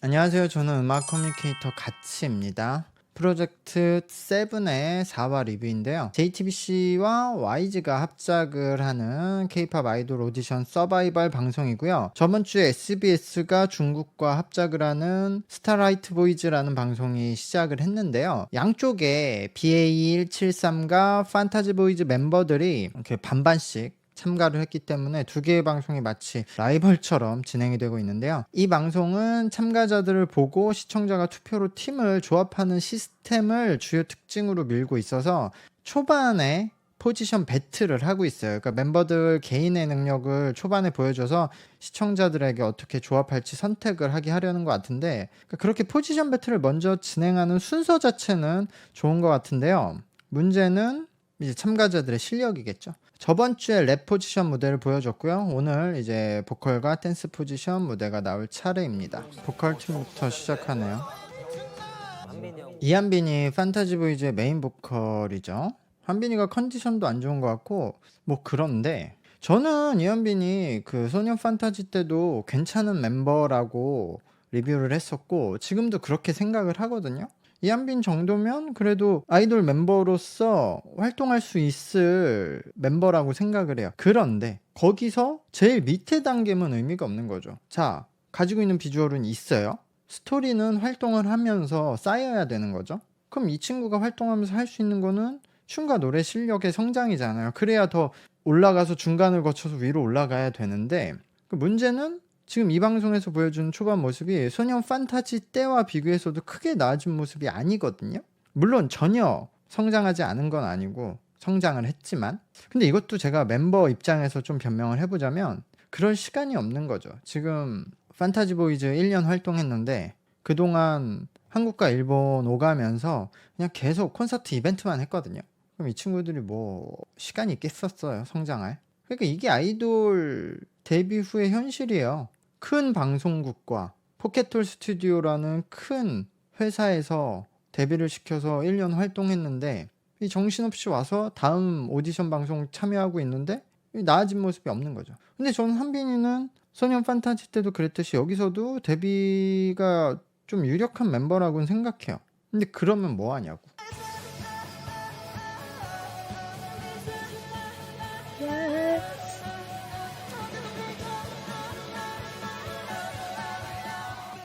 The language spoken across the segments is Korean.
안녕하세요. 저는 음악 커뮤니케이터 가치입니다. 프로젝트 7의 4화 리뷰인데요. JTBC와 YG가 합작을 하는 K-팝 아이돌 오디션 서바이벌 방송이고요. 저번 주에 SBS가 중국과 합작을 하는 스타라이트 보이즈라는 방송이 시작을 했는데요. 양쪽에 BA173과 판타지 보이즈 멤버들이 이렇게 반반씩 참가를 했기 때문에 두 개의 방송이 마치 라이벌처럼 진행이 되고 있는데요. 이 방송은 참가자들을 보고 시청자가 투표로 팀을 조합하는 시스템을 주요 특징으로 밀고 있어서 초반에 포지션 배틀을 하고 있어요. 그러니까 멤버들 개인의 능력을 초반에 보여줘서 시청자들에게 어떻게 조합할지 선택을 하게 하려는 것 같은데, 그러니까 그렇게 포지션 배틀을 먼저 진행하는 순서 자체는 좋은 것 같은데요. 문제는 이제 참가자들의 실력이겠죠. 저번 주에 랩 포지션 무대를 보여줬고요. 오늘 이제 보컬과 댄스 포지션 무대가 나올 차례입니다. 보컬 팀부터 시작하네요. 이한빈이 판타지 보이즈의 메인 보컬이죠. 한빈이가 컨디션도 안 좋은 것 같고 뭐 그런데 저는 이한빈이 그 소년 판타지 때도 괜찮은 멤버라고 리뷰를 했었고 지금도 그렇게 생각을 하거든요. 이한빈 정도면 그래도 아이돌 멤버로서 활동할 수 있을 멤버라고 생각을 해요. 그런데 거기서 제일 밑에 단계면 의미가 없는 거죠. 자, 가지고 있는 비주얼은 있어요. 스토리는 활동을 하면서 쌓여야 되는 거죠. 그럼 이 친구가 활동하면서 할 수 있는 거는 춤과 노래 실력의 성장이잖아요. 그래야 더 올라가서 중간을 거쳐서 위로 올라가야 되는데, 그 문제는 지금 이 방송에서 보여주는 초반 모습이 소년 판타지 때와 비교해서도 크게 나아진 모습이 아니거든요. 물론 전혀 성장하지 않은 건 아니고 성장을 했지만, 근데 이것도 제가 멤버 입장에서 좀 변명을 해보자면 그럴 시간이 없는 거죠. 지금 판타지 보이즈 1년 활동했는데 그동안 한국과 일본 오가면서 그냥 계속 콘서트 이벤트만 했거든요. 그럼 이 친구들이 뭐 시간이 있겠었어요, 성장할. 그러니까 이게 아이돌 데뷔 후의 현실이에요. 큰 방송국과 포켓톨 스튜디오라는 큰 회사에서 데뷔를 시켜서 1년 활동했는데 이 정신없이 와서 다음 오디션 방송 참여하고 있는데 나아진 모습이 없는 거죠. 근데 저는 한빈이는 소년 판타지 때도 그랬듯이 여기서도 데뷔가 좀 유력한 멤버라고는 생각해요. 근데 그러면 뭐 하냐고.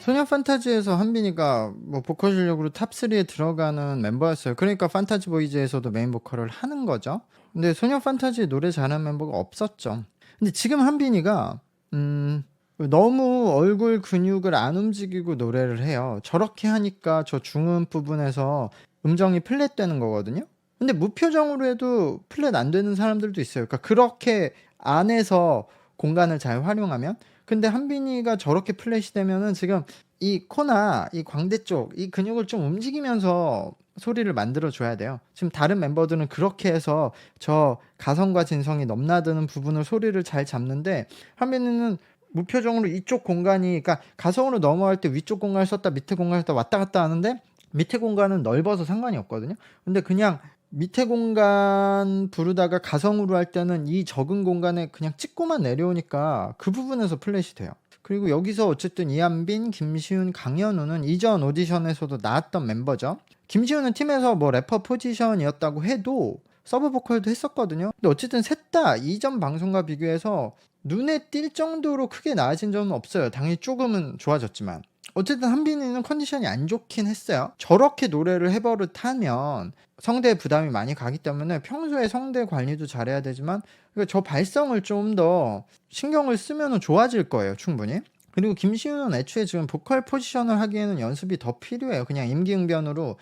소년 판타지에서 한빈이가 뭐 보컬 실력으로 탑3에 들어가는 멤버였어요. 그러니까 판타지 보이즈에서도 메인 보컬을 하는 거죠. 근데 소년 판타지에 노래 잘하는 멤버가 없었죠. 근데 지금 한빈이가 너무 얼굴 근육을 안 움직이고 노래를 해요. 저렇게 하니까 저 중음 부분에서 음정이 플랫 되는 거거든요. 근데 무표정으로 해도 플랫 안 되는 사람들도 있어요. 그러니까 그렇게 안에서 공간을 잘 활용하면. 근데 한빈이가 저렇게 플랫이 되면은 지금 이 코나 이 광대 쪽 이 근육을 좀 움직이면서 소리를 만들어 줘야 돼요. 지금 다른 멤버들은 그렇게 해서 저 가성과 진성이 넘나드는 부분을 소리를 잘 잡는데 한빈이는 무표정으로 이쪽 공간이, 그러니까 가성으로 넘어갈 때 위쪽 공간을 썼다 밑에 공간을 썼다 왔다 갔다 하는데 밑에 공간은 넓어서 상관이 없거든요. 근데 그냥 밑에 공간 부르다가 가성으로 할 때는 이 적은 공간에 그냥 찍고만 내려오니까 그 부분에서 플랫이 돼요. 그리고 여기서 어쨌든 이한빈, 김시훈, 강현우는 이전 오디션에서도 나왔던 멤버죠. 김시훈은 팀에서 뭐 래퍼 포지션이었다고 해도 서브 보컬도 했었거든요. 근데 어쨌든 셋 다 이전 방송과 비교해서 눈에 띌 정도로 크게 나아진 점은 없어요. 당연히 조금은 좋아졌지만. 어쨌든 한빈이는 컨디션이 안 좋긴 했어요. 저렇게 노래를 해버릇하면 성대에 부담이 많이 가기 때문에 평소에 성대 관리도 잘해야 되지만 저 발성을 좀 더 신경을 쓰면 좋아질 거예요, 충분히. 그리고 김시훈은 애초에 지금 보컬 포지션을 하기에는 연습이 더 필요해요. 그냥 임기응변으로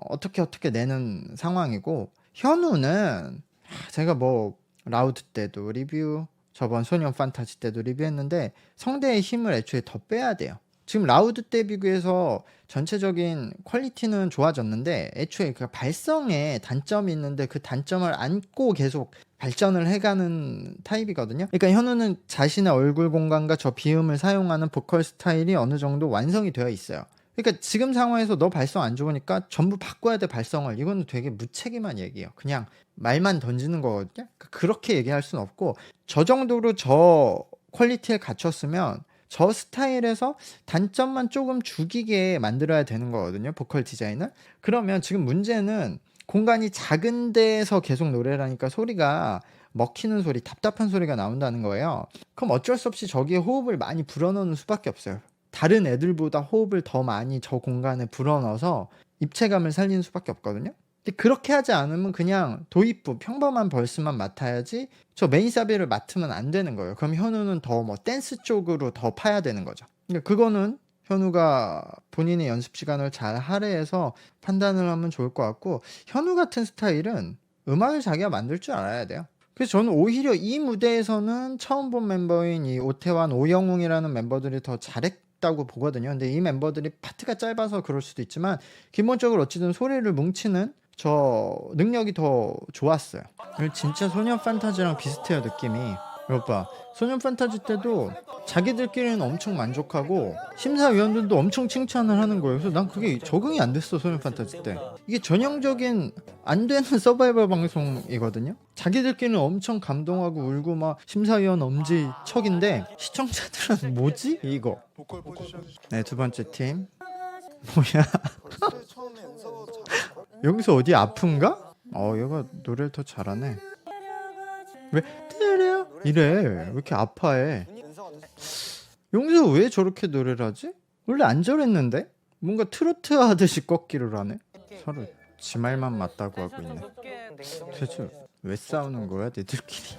어떻게 내는 상황이고, 현우는 제가 뭐 라우드 때도 리뷰, 저번 소년 판타지 때도 리뷰했는데 성대의 힘을 애초에 더 빼야 돼요. 지금 라우드 때 비교해서 전체적인 퀄리티는 좋아졌는데 애초에 그 발성에 단점이 있는데 그 단점을 안고 계속 발전을 해가는 타입이거든요. 그러니까 현우는 자신의 얼굴 공간과 저 비음을 사용하는 보컬 스타일이 어느 정도 완성이 되어 있어요. 그러니까 지금 상황에서 너 발성 안 좋으니까 전부 바꿔야 돼 발성을. 이거는 되게 무책임한 얘기예요. 그냥 말만 던지는 거거든요. 그렇게 얘기할 수는 없고 저 정도로 저 퀄리티에 갖췄으면 저 스타일에서 단점만 조금 죽이게 만들어야 되는 거거든요, 보컬 디자인을. 그러면 지금 문제는 공간이 작은 데에서 계속 노래를 하니까 소리가 먹히는 소리, 답답한 소리가 나온다는 거예요. 그럼 어쩔 수 없이 저기에 호흡을 많이 불어넣는 수밖에 없어요. 다른 애들보다 호흡을 더 많이 저 공간에 불어넣어서 입체감을 살리는 수밖에 없거든요. 근데 그렇게 하지 않으면 그냥 도입부, 평범한 벌스만 맡아야지 저 메인 사비를 맡으면 안 되는 거예요. 그럼 현우는 더 뭐 댄스 쪽으로 더 파야 되는 거죠. 그러니까 그거는 현우가 본인의 연습 시간을 잘 할애해서 판단을 하면 좋을 것 같고, 현우 같은 스타일은 음악을 자기가 만들 줄 알아야 돼요. 그래서 저는 오히려 이 무대에서는 처음 본 멤버인 이 오태환, 오영웅이라는 멤버들이 더 잘했다고 보거든요. 근데 이 멤버들이 파트가 짧아서 그럴 수도 있지만 기본적으로 어찌든 소리를 뭉치는 저 능력이 더 좋았어요. 진짜 소년 판타지랑 비슷해요, 느낌이. 이거 봐, 소년 판타지 때도 자기들끼리는 엄청 만족하고 심사위원들도 엄청 칭찬을 하는 거예요. 그래서 난 그게 적응이 안 됐어, 소년 판타지 때. 이게 전형적인 안 되는 서바이벌 방송이거든요. 자기들끼리는 엄청 감동하고 울고 막 심사위원 엄지척인데 시청자들은 뭐지 이거. 네, 두 번째 팀. 뭐야? 여기서 어디 아픈가? 얘가 노래를 더 잘하네. 왜 때려? 이래. 왜 이렇게 아파해? 용서 왜 저렇게 노래를 하지? 원래 안 저랬는데? 뭔가 트로트 하듯이 꺾기를 하네. 서로 지 말만 맞다고 하고 있네. 대체 왜 싸우는 거야, 니들끼리?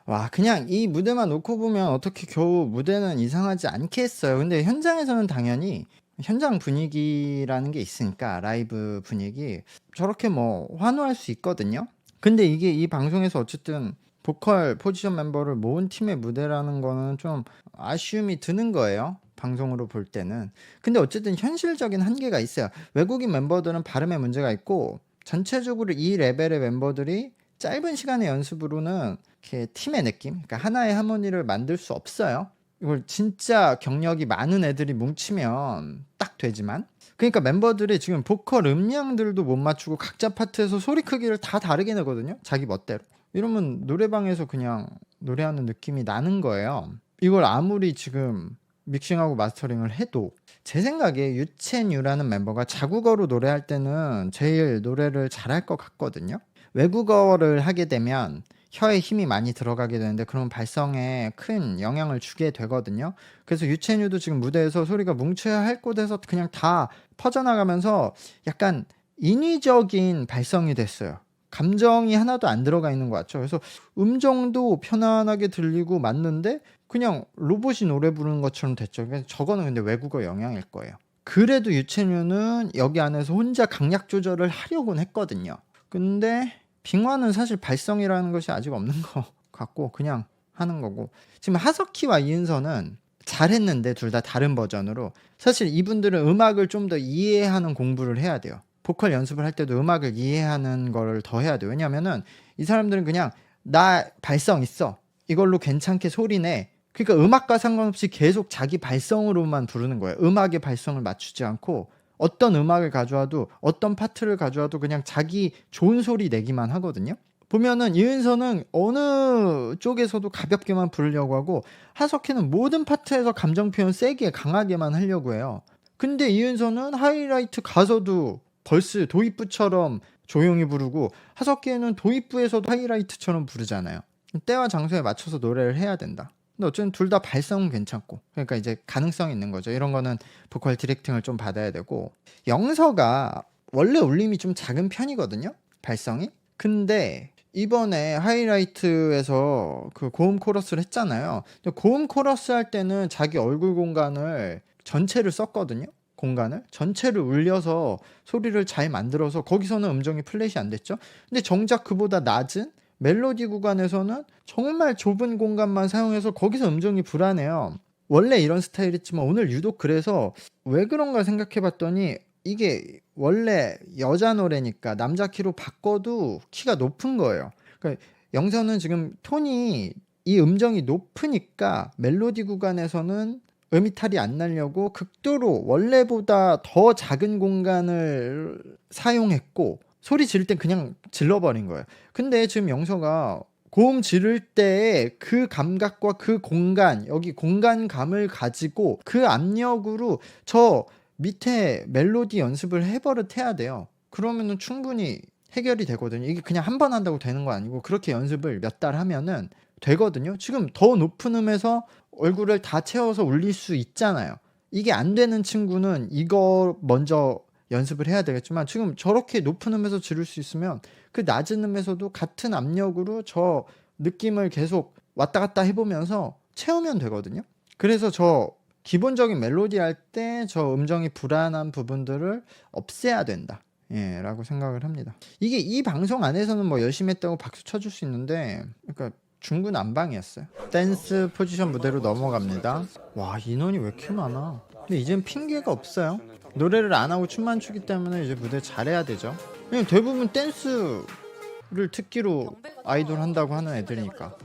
와, 그냥 이 무대만 놓고 보면 어떻게 겨우 무대는 이상하지 않게 했어요. 근데 현장에서는 당연히 현장 분위기라는 게 있으니까, 라이브 분위기 저렇게 뭐 환호할 수 있거든요. 근데 이게 이 방송에서 어쨌든 보컬 포지션 멤버를 모은 팀의 무대라는 거는 좀 아쉬움이 드는 거예요, 방송으로 볼 때는. 근데 어쨌든 현실적인 한계가 있어요. 외국인 멤버들은 발음에 문제가 있고 전체적으로 이 레벨의 멤버들이 짧은 시간의 연습으로는 이렇게 팀의 느낌, 그러니까 하나의 하모니를 만들 수 없어요. 이걸 진짜 경력이 많은 애들이 뭉치면 딱 되지만, 그러니까 멤버들이 지금 보컬 음량들도 못 맞추고 각자 파트에서 소리 크기를 다 다르게 내거든요, 자기 멋대로. 이러면 노래방에서 그냥 노래하는 느낌이 나는 거예요. 이걸 아무리 지금 믹싱하고 마스터링을 해도 제 생각에 유첸유라는 멤버가 자국어로 노래할 때는 제일 노래를 잘할 것 같거든요. 외국어를 하게 되면 혀에 힘이 많이 들어가게 되는데 그러면 발성에 큰 영향을 주게 되거든요. 그래서 유첸유도 지금 무대에서 소리가 뭉쳐야 할 곳에서 그냥 다 퍼져나가면서 약간 인위적인 발성이 됐어요. 감정이 하나도 안 들어가 있는 것 같죠. 그래서 음정도 편안하게 들리고 맞는데 그냥 로봇이 노래 부르는 것처럼 됐죠. 그래서 저거는 근데 외국어 영향일 거예요. 그래도 유첸유는 여기 안에서 혼자 강약 조절을 하려고는 했거든요. 근데 빙화는 사실 발성이라는 것이 아직 없는 것 같고 그냥 하는 거고, 지금 하석희와 이은서는 잘했는데 둘 다 다른 버전으로, 사실 이분들은 음악을 좀 더 이해하는 공부를 해야 돼요. 보컬 연습을 할 때도 음악을 이해하는 걸 더 해야 돼요. 왜냐면은 이 사람들은 그냥 나 발성 있어, 이걸로 괜찮게 소리내, 그러니까 음악과 상관없이 계속 자기 발성으로만 부르는 거예요. 음악의 발성을 맞추지 않고 어떤 음악을 가져와도 어떤 파트를 가져와도 그냥 자기 좋은 소리 내기만 하거든요. 보면은 이은서는 어느 쪽에서도 가볍게만 부르려고 하고 하석희는 모든 파트에서 감정 표현 세게 강하게만 하려고 해요. 근데 이은서는 하이라이트 가서도 벌스 도입부처럼 조용히 부르고 하석희는 도입부에서도 하이라이트처럼 부르잖아요. 때와 장소에 맞춰서 노래를 해야 된다. 근데 어쨌든 둘 다 발성은 괜찮고, 그러니까 이제 가능성이 있는 거죠. 이런 거는 보컬 디렉팅을 좀 받아야 되고, 영서가 원래 울림이 좀 작은 편이거든요, 발성이. 근데 이번에 하이라이트에서 그 고음 코러스를 했잖아요. 근데 고음 코러스 할 때는 자기 얼굴 공간을 전체를 썼거든요. 공간을 전체를 울려서 소리를 잘 만들어서 거기서는 음정이 플랫이 안 됐죠. 근데 정작 그보다 낮은 멜로디 구간에서는 정말 좁은 공간만 사용해서 거기서 음정이 불안해요. 원래 이런 스타일이지만 오늘 유독 그래서 왜 그런가 생각해 봤더니 이게 원래 여자 노래니까 남자 키로 바꿔도 키가 높은 거예요. 그러니까 영서는 지금 톤이 이 음정이 높으니까 멜로디 구간에서는 음이탈이 안 나려고 극도로 원래보다 더 작은 공간을 사용했고, 소리 지를 땐 그냥 질러버린 거예요. 근데 지금 영서가 고음 지를 때의 그 감각과 그 공간, 여기 공간감을 가지고 그 압력으로 저 밑에 멜로디 연습을 해버릇해야 돼요. 그러면은 충분히 해결이 되거든요. 이게 그냥 한 번 한다고 되는 거 아니고 그렇게 연습을 몇 달 하면은 되거든요. 지금 더 높은 음에서 얼굴을 다 채워서 울릴 수 있잖아요. 이게 안 되는 친구는 이거 먼저 연습을 해야 되겠지만 지금 저렇게 높은 음에서 지를 수 있으면 그 낮은 음에서도 같은 압력으로 저 느낌을 계속 왔다 갔다 해보면서 채우면 되거든요. 그래서 저 기본적인 멜로디 할 때 저 음정이 불안한 부분들을 없애야 된다. 예, 라고 생각을 합니다. 이게 이 방송 안에서는 뭐 열심히 했다고 박수 쳐줄 수 있는데, 그러니까 중구난방이었어요. 댄스 포지션 무대로 넘어갑니다. 와, 인원이 왜 이렇게 많아? 근데 이젠 핑계가 없어요. 노래를 안 하고 춤만 추기 때문에 이제 무대 잘해야 되죠. 그냥 대부분 댄스를 특기로 아이돌 한다고 하는 애들이니까.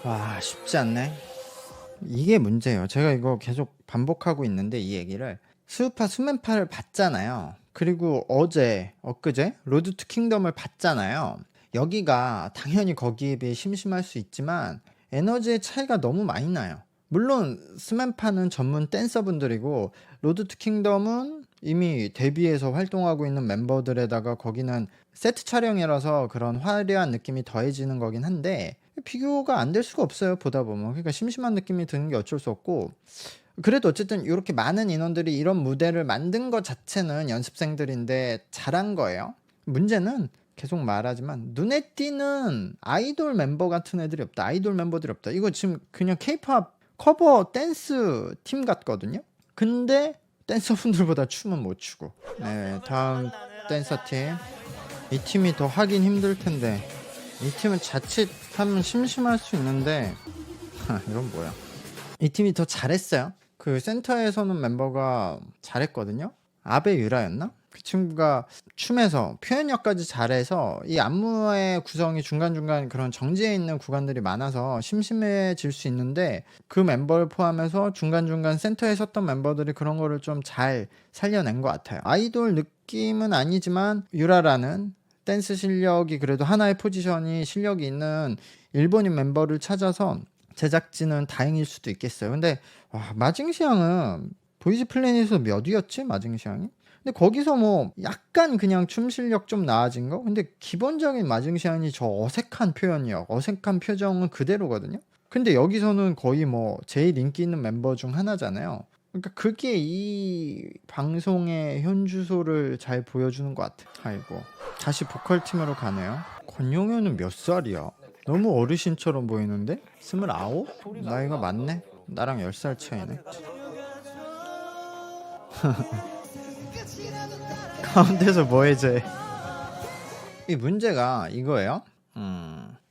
와, 쉽지 않네. 이게 문제예요. 제가 이거 계속 반복하고 있는데 이 얘기를 수우파 수면파를 봤잖아요. 그리고 어제 엊그제 로드 투 킹덤을 봤잖아요. 여기가 당연히 거기에 비해 심심할 수 있지만 에너지의 차이가 너무 많이 나요. 물론 스맨파는 전문 댄서분들이고 로드 투 킹덤은 이미 데뷔해서 활동하고 있는 멤버들에다가 거기는 세트 촬영이라서 그런 화려한 느낌이 더해지는 거긴 한데 비교가 안 될 수가 없어요. 보다 보면. 그러니까 심심한 느낌이 드는 게 어쩔 수 없고, 그래도 어쨌든 이렇게 많은 인원들이 이런 무대를 만든 것 자체는 연습생들인데 잘한 거예요. 문제는 계속 말하지만 눈에 띄는 아이돌 멤버 같은 애들이 없다. 아이돌 멤버들이 없다. 이거 지금 그냥 케이팝 커버 댄스 팀 같거든요. 근데 댄서분들보다 춤은 못 추고. 네, 다음 댄서 팀. 이 팀이 더 하긴 힘들 텐데 이 팀은 자칫하면 심심할 수 있는데 이건 뭐야? 이 팀이 더 잘했어요. 그 센터에 서는 멤버가 잘했거든요. 아베 유라였나? 그 친구가 춤에서 표현력까지 잘해서 이 안무의 구성이 중간중간 그런 정지해 있는 구간들이 많아서 심심해질 수 있는데 그 멤버를 포함해서 중간중간 센터에 섰던 멤버들이 그런 거를 좀 잘 살려낸 것 같아요. 아이돌 느낌은 아니지만 유라라는 댄스 실력이 그래도 하나의 포지션이 실력이 있는 일본인 멤버를 찾아서 제작진은 다행일 수도 있겠어요. 근데 와, 마징시앙은 보이즈 플래닛에서 몇 위였지? 마징시앙이? 근데 거기서 뭐 약간 그냥 춤 실력 좀 나아진 거? 근데 기본적인 마징시앙이 저 어색한 표현력, 어색한 표정은 그대로거든요. 근데 여기서는 거의 뭐 제일 인기 있는 멤버 중 하나잖아요. 그러니까 그게 이 방송의 현주소를 잘 보여주는 것 같아. 아이고. 다시 보컬 팀으로 가네요. 권용현은 몇 살이야? 너무 어르신처럼 보이는데? 29? 나이가 많네? 나랑 10살 차이네. 가운데서 뭐해 쟤? 이 문제가 이거예요.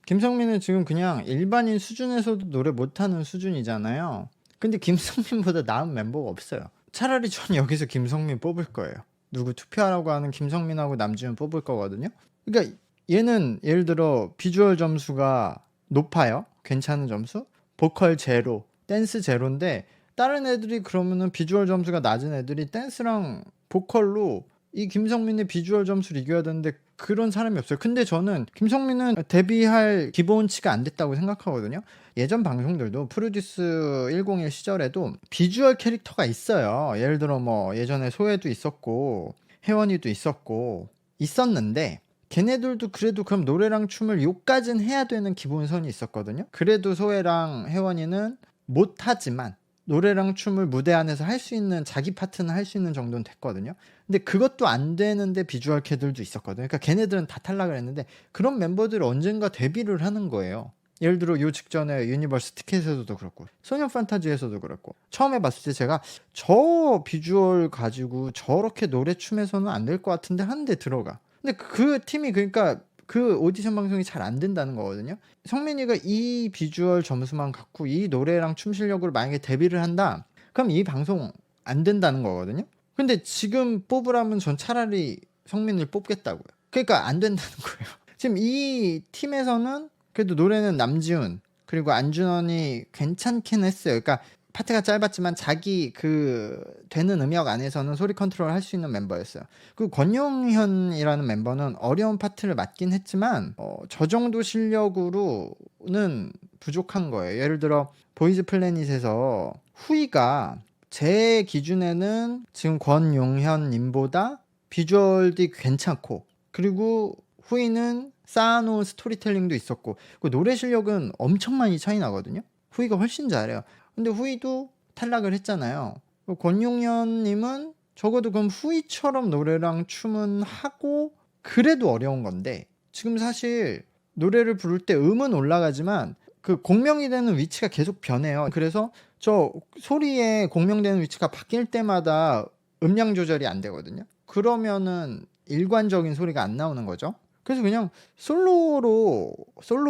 김성민은 지금 그냥 일반인 수준에서도 노래 못하는 수준이잖아요. 근데 김성민보다 나은 멤버가 없어요. 차라리 전 여기서 김성민 뽑을 거예요. 누구 투표하라고 하는 김성민하고 남지훈 뽑을 거거든요. 그러니까 얘는 예를 들어 비주얼 점수가 높아요. 괜찮은 점수. 보컬 제로, 댄스 제로인데 다른 애들이 그러면은 비주얼 점수가 낮은 애들이 댄스랑 보컬로 이 김성민의 비주얼 점수를 이겨야 되는데 그런 사람이 없어요. 근데 저는 김성민은 데뷔할 기본치가 안 됐다고 생각하거든요. 예전 방송들도 프로듀스 101 시절에도 비주얼 캐릭터가 있어요. 예를 들어 뭐 예전에 소혜도 있었고 혜원이도 있었고 있었는데 걔네들도 그래도 그럼 노래랑 춤을 요까진 해야 되는 기본선이 있었거든요. 그래도 소혜랑 혜원이는 못하지만 노래랑 춤을 무대 안에서 할 수 있는 자기 파트는 할 수 있는 정도는 됐거든요. 근데 그것도 안 되는데 비주얼 캐들도 있었거든요. 그러니까 걔네들은 다 탈락을 했는데 그런 멤버들이 언젠가 데뷔를 하는 거예요. 예를 들어 요 직전에 유니버스 티켓에서도 그렇고 소년 판타지에서도 그렇고 처음에 봤을 때 제가 저 비주얼 가지고 저렇게 노래 춤에서는 안 될 것 같은데 하는데 들어가. 근데 그 팀이 그러니까 그 오디션 방송이 잘 안 된다는 거거든요. 성민이가 이 비주얼 점수만 갖고 이 노래랑 춤 실력으로 만약에 데뷔를 한다. 그럼 이 방송 안 된다는 거거든요. 근데 지금 뽑으라면 전 차라리 성민이를 뽑겠다고요. 그러니까 안 된다는 거예요. 지금 이 팀에서는 그래도 노래는 남지훈 그리고 안준원이 괜찮긴 했어요. 그러니까 파트가 짧았지만 자기 그 되는 음역 안에서는 소리 컨트롤 할 수 있는 멤버였어요. 그리고 권용현이라는 멤버는 어려운 파트를 맡긴 했지만 저 정도 실력으로는 부족한 거예요. 예를 들어 보이즈 플래닛에서 후이가 제 기준에는 지금 권용현님보다 비주얼도 괜찮고, 그리고 후이는 쌓아놓은 스토리텔링도 있었고, 그 노래 실력은 엄청 많이 차이 나거든요. 후이가 훨씬 잘해요. 근데 후이도 탈락을 했잖아요. 권용현님은 적어도 그럼 후이처럼 노래랑 춤은 하고 그래도 어려운 건데, 지금 사실 노래를 부를 때 음은 올라가지만 그 공명이 되는 위치가 계속 변해요. 그래서 저 소리에 공명되는 위치가 바뀔 때마다 음량 조절이 안 되거든요. 그러면은 일관적인 소리가 안 나오는 거죠. 그래서 그냥 솔로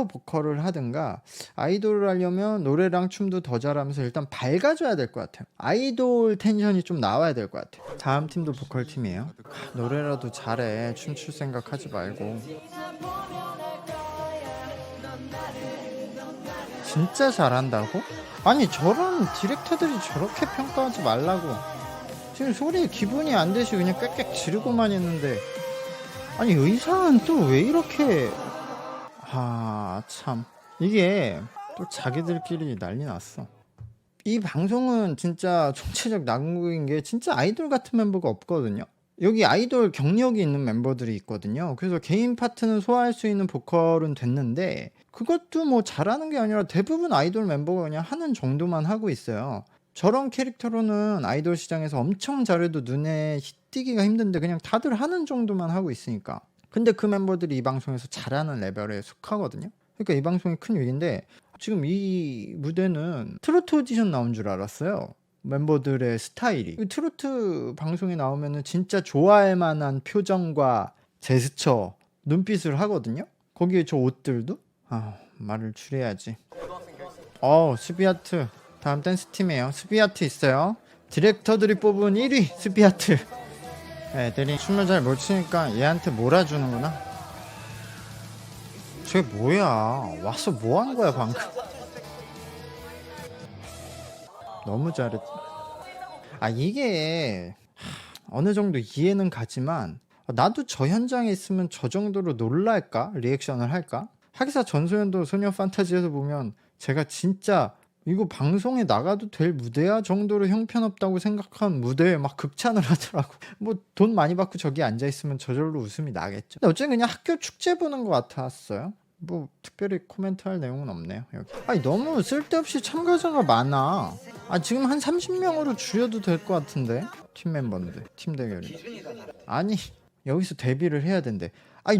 보컬을 하든가, 아이돌을 하려면 노래랑 춤도 더 잘하면서 일단 밝아져야 될 것 같아요. 아이돌 텐션이 좀 나와야 될 것 같아요. 다음 팀도 보컬 팀이에요. 노래라도 잘해. 춤출 생각 하지 말고. 진짜 잘한다고? 아니 저런 디렉터들이 저렇게 평가하지 말라고. 지금 소리에 기분이 안 되시 그냥 꽥꽥 지르고만 있는데, 아니 의상은 또 왜 이렇게, 참 이게 또 자기들끼리 난리 났어. 이 방송은 진짜 총체적 난국인 게 진짜 아이돌 같은 멤버가 없거든요. 여기 아이돌 경력이 있는 멤버들이 있거든요. 그래서 개인 파트는 소화할 수 있는 보컬은 됐는데, 그것도 뭐 잘하는 게 아니라 대부분 아이돌 멤버가 그냥 하는 정도만 하고 있어요. 저런 캐릭터로는 아이돌 시장에서 엄청 잘해도 눈에 띄기가 힘든데 그냥 다들 하는 정도만 하고 있으니까. 근데 그 멤버들이 이 방송에서 잘하는 레벨에 속하거든요. 그러니까 이 방송이 큰 위기인데, 지금 이 무대는 트로트 오디션 나온 줄 알았어요. 멤버들의 스타일이 트로트 방송에 나오면은 진짜 좋아할 만한 표정과 제스처, 눈빛을 하거든요. 거기에 저 옷들도 말을 줄여야지. 스비아트 다음 댄스 팀이에요. 스비아트 있어요. 디렉터들이 뽑은 1위 스비아트. 애들이 춤을 잘 못 추니까 얘한테 몰아주는구나. 저게 뭐야? 와서 뭐 한 거야 방금? 너무 잘했다. 이게 어느 정도 이해는 가지만, 나도 저 현장에 있으면 저 정도로 놀랄까? 리액션을 할까? 하기사 전소연도 소녀 판타지에서 보면 제가 진짜 이거 방송에 나가도 될 무대야 정도로 형편없다고 생각한 무대에 막 극찬을 하더라고. 뭐 돈 많이 받고 저기 앉아있으면 저절로 웃음이 나겠죠. 근데 어쨌든 그냥 학교 축제 보는 것 같았어요. 뭐 특별히 코멘트할 내용은 없네요 여기. 너무 쓸데없이 참가자가 많아. 지금 한 30명으로 줄여도 될 것 같은데, 팀 멤버인데 팀 대결이. 아니 여기서 데뷔를 해야 된대.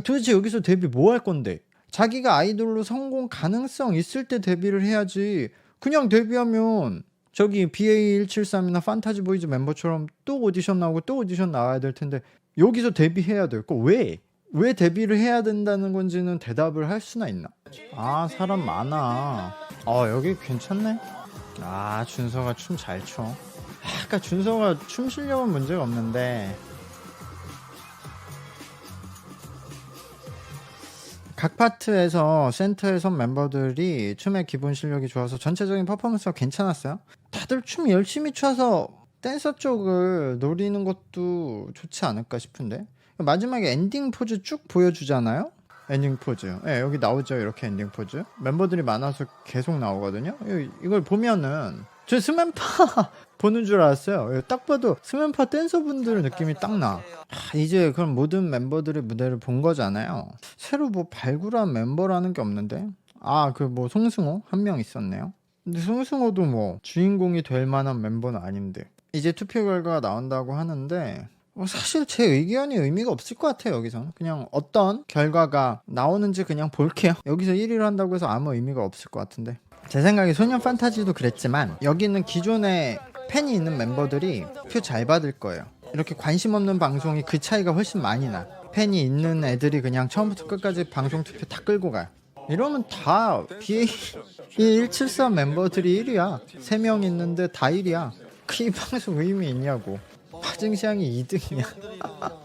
도대체 여기서 데뷔 뭐 할 건데? 자기가 아이돌로 성공 가능성 있을 때 데뷔를 해야지. 그냥 데뷔하면 저기 BA173이나 판타지 보이즈 멤버처럼 또 오디션 나오고 또 오디션 나와야 될 텐데, 여기서 데뷔해야 될 거 왜 데뷔를 해야 된다는 건지는 대답을 할 수나 있나? 사람 많아. 여기 괜찮네. 준서가 춤 잘 춰. 아까 준서가 춤 실력은 문제가 없는데, 각 파트에서 센터에 선 멤버들이 춤의 기본 실력이 좋아서 전체적인 퍼포먼스가 괜찮았어요. 다들 춤 열심히 춰서 댄서 쪽을 노리는 것도 좋지 않을까 싶은데, 마지막에 엔딩 포즈 쭉 보여주잖아요. 엔딩 포즈 여기 나오죠. 이렇게 엔딩 포즈 멤버들이 많아서 계속 나오거든요. 이걸 보면은 저 스맨파 보는 줄 알았어요. 딱 봐도 스맨파 댄서분들 느낌이 딱 나. 이제 그럼 모든 멤버들의 무대를 본 거잖아요. 새로 뭐 발굴한 멤버라는 게 없는데, 그 뭐 송승호 한 명 있었네요. 근데 송승호도 뭐 주인공이 될 만한 멤버는 아닌데, 이제 투표 결과가 나온다고 하는데 사실 제 의견이 의미가 없을 것 같아요. 여기서는 그냥 어떤 결과가 나오는지 그냥 볼게요. 여기서 1위를 한다고 해서 아무 의미가 없을 것 같은데, 제 생각에 소녀 판타지도 그랬지만 여기는 기존에 팬이 있는 멤버들이 표 잘 받을 거예요. 이렇게 관심 없는 방송이 그 차이가 훨씬 많이 나. 팬이 있는 애들이 그냥 처음부터 끝까지 방송 투표 다 끌고 가요. 이러면 다 BA173 멤버들이 1위야 3명 있는데 다 1위야 이 방송 의미 있냐고. 하증시향이 2등이냐.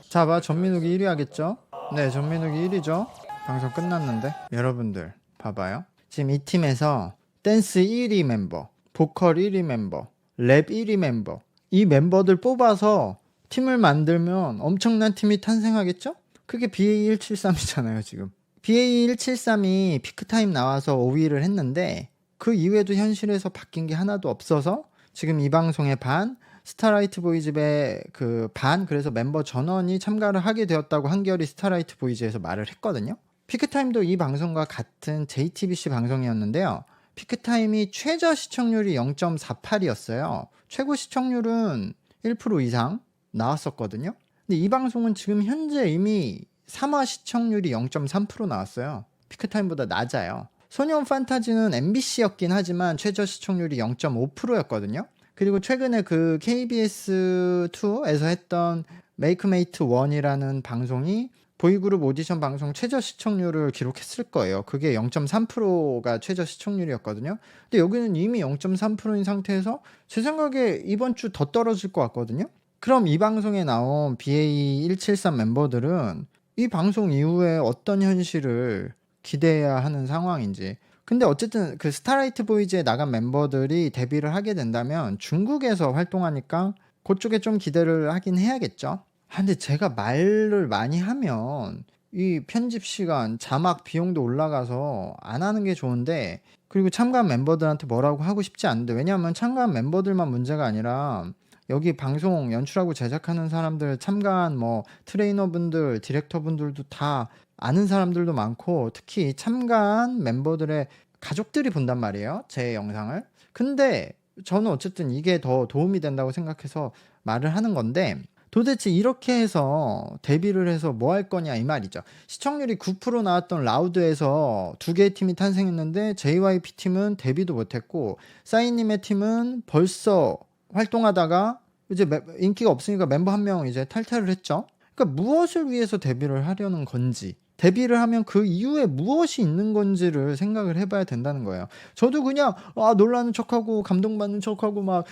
자, 전민욱이 1위 하겠죠? 네, 전민욱이 1위죠. 방송 끝났는데 여러분들 봐봐요. 지금 이 팀에서 댄스 1위 멤버 보컬 1위 멤버, 랩 1위 멤버, 이 멤버들 뽑아서 팀을 만들면 엄청난 팀이 탄생하겠죠? 그게 BA173이잖아요 지금. BA173이 피크타임 나와서 5위를 했는데 그 이후에도 현실에서 바뀐 게 하나도 없어서 지금 이 방송의 반, 스타라이트 보이즈의 그 반, 그래서 멤버 전원이 참가를 하게 되었다고 한결이 스타라이트 보이즈에서 말을 했거든요. 피크타임도 이 방송과 같은 JTBC 방송이었는데요. 피크타임이 최저 시청률이 0.48이었어요. 최고 시청률은 1% 이상 나왔었거든요. 근데 이 방송은 지금 현재 이미 3화 시청률이 0.3% 나왔어요. 피크타임보다 낮아요. 소년 판타지는 MBC였긴 하지만 최저 시청률이 0.5%였거든요. 그리고 최근에 그 KBS2에서 했던 메이크메이트 1이라는 방송이 보이그룹 오디션 방송 최저 시청률을 기록했을 거예요. 그게 0.3%가 최저 시청률이었거든요. 근데 여기는 이미 0.3%인 상태에서 제 생각에 이번 주 더 떨어질 것 같거든요. 그럼 이 방송에 나온 BA173 멤버들은 이 방송 이후에 어떤 현실을 기대해야 하는 상황인지. 근데 어쨌든 그 스타라이트 보이즈에 나간 멤버들이 데뷔를 하게 된다면 중국에서 활동하니까 그쪽에 좀 기대를 하긴 해야겠죠. 근데 제가 말을 많이 하면 이 편집 시간, 자막 비용도 올라가서 안 하는 게 좋은데, 그리고 참가한 멤버들한테 뭐라고 하고 싶지 않은데, 왜냐하면 참가한 멤버들만 문제가 아니라 여기 방송 연출하고 제작하는 사람들, 참가한 뭐 트레이너분들, 디렉터분들도 다 아는 사람들도 많고, 특히 참가한 멤버들의 가족들이 본단 말이에요, 제 영상을. 근데 저는 어쨌든 이게 더 도움이 된다고 생각해서 말을 하는 건데, 도대체 이렇게 해서 데뷔를 해서 뭐 할 거냐 이 말이죠. 시청률이 9% 나왔던 라우드에서 두 개의 팀이 탄생했는데 JYP 팀은 데뷔도 못했고 싸이님의 팀은 벌써 활동하다가 이제 인기가 없으니까 멤버 한 명 이제 탈퇴를 했죠. 그러니까 무엇을 위해서 데뷔를 하려는 건지, 데뷔를 하면 그 이후에 무엇이 있는 건지를 생각을 해봐야 된다는 거예요. 저도 그냥 놀라는 척하고 감동받는 척하고 막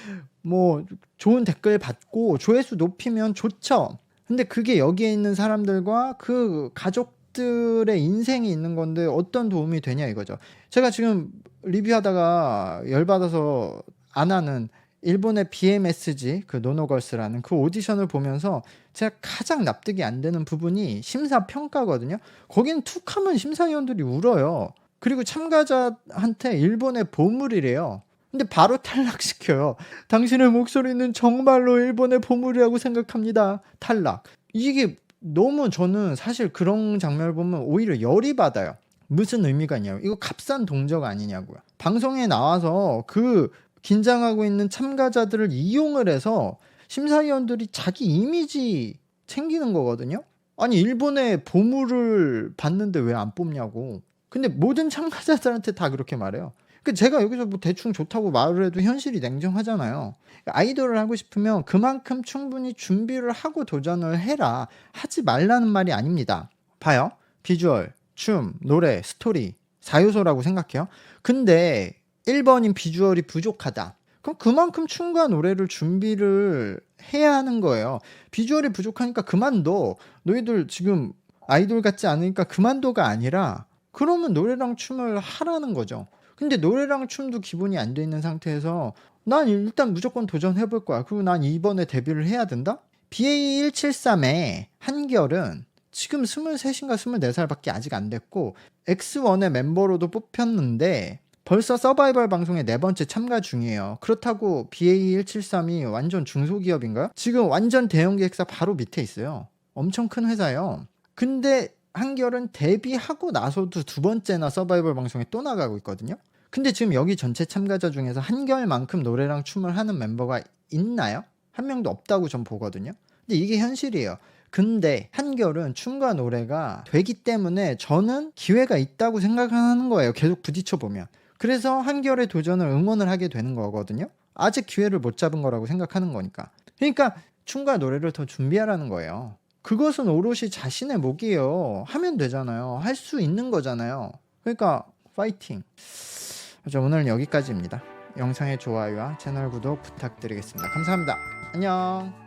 뭐 좋은 댓글 받고 조회수 높이면 좋죠. 근데 그게 여기에 있는 사람들과 그 가족들의 인생이 있는 건데 어떤 도움이 되냐 이거죠. 제가 지금 리뷰하다가 열받아서 안 하는 일본의 BMSG 그 노노걸스라는 그 오디션을 보면서 제가 가장 납득이 안 되는 부분이 심사평가거든요. 거긴 툭하면 심사위원들이 울어요. 그리고 참가자한테 일본의 보물이래요. 근데 바로 탈락시켜요. 당신의 목소리는 정말로 일본의 보물이라고 생각합니다. 탈락. 이게 너무, 저는 사실 그런 장면을 보면 오히려 열이 받아요. 무슨 의미가 있냐고. 이거 값싼 동적 아니냐고요. 방송에 나와서 그 긴장하고 있는 참가자들을 이용을 해서 심사위원들이 자기 이미지 챙기는 거거든요. 아니 일본의 보물을 봤는데 왜 안 뽑냐고. 근데 모든 참가자들한테 다 그렇게 말해요. 제가 여기서 뭐 대충 좋다고 말을 해도 현실이 냉정하잖아요. 아이돌을 하고 싶으면 그만큼 충분히 준비를 하고 도전을 해라. 하지 말라는 말이 아닙니다. 봐요. 비주얼, 춤, 노래, 스토리 4요소라고 생각해요. 근데 1번인 비주얼이 부족하다. 그럼 그만큼 춤과 노래를 준비를 해야 하는 거예요. 비주얼이 부족하니까 그만둬. 너희들 지금 아이돌 같지 않으니까 그만둬가 아니라 그러면 노래랑 춤을 하라는 거죠. 근데 노래랑 춤도 기본이 안 돼 있는 상태에서 난 일단 무조건 도전해볼 거야. 그리고 난 이번에 데뷔를 해야 된다? BA173의 한결은 지금 23인가 24살밖에 아직 안 됐고 X1의 멤버로도 뽑혔는데 벌써 서바이벌 방송의 4번째 참가 중이에요. 그렇다고 BA173이 완전 중소기업인가요? 지금 완전 대형 기획사 바로 밑에 있어요. 엄청 큰 회사예요. 근데 한결은 데뷔하고 나서도 2번째나 서바이벌 방송에 또 나가고 있거든요. 근데 지금 여기 전체 참가자 중에서 한결만큼 노래랑 춤을 하는 멤버가 있나요? 한 명도 없다고 전 보거든요. 근데 이게 현실이에요. 근데 한결은 춤과 노래가 되기 때문에 저는 기회가 있다고 생각하는 거예요. 계속 부딪혀보면. 그래서 한결의 도전을 응원을 하게 되는 거거든요. 아직 기회를 못 잡은 거라고 생각하는 거니까. 그러니까 춤과 노래를 더 준비하라는 거예요. 그것은 오롯이 자신의 몫이에요. 하면 되잖아요. 할 수 있는 거잖아요. 그러니까 파이팅. 오늘은 여기까지입니다. 영상의 좋아요와 채널 구독 부탁드리겠습니다. 감사합니다. 안녕.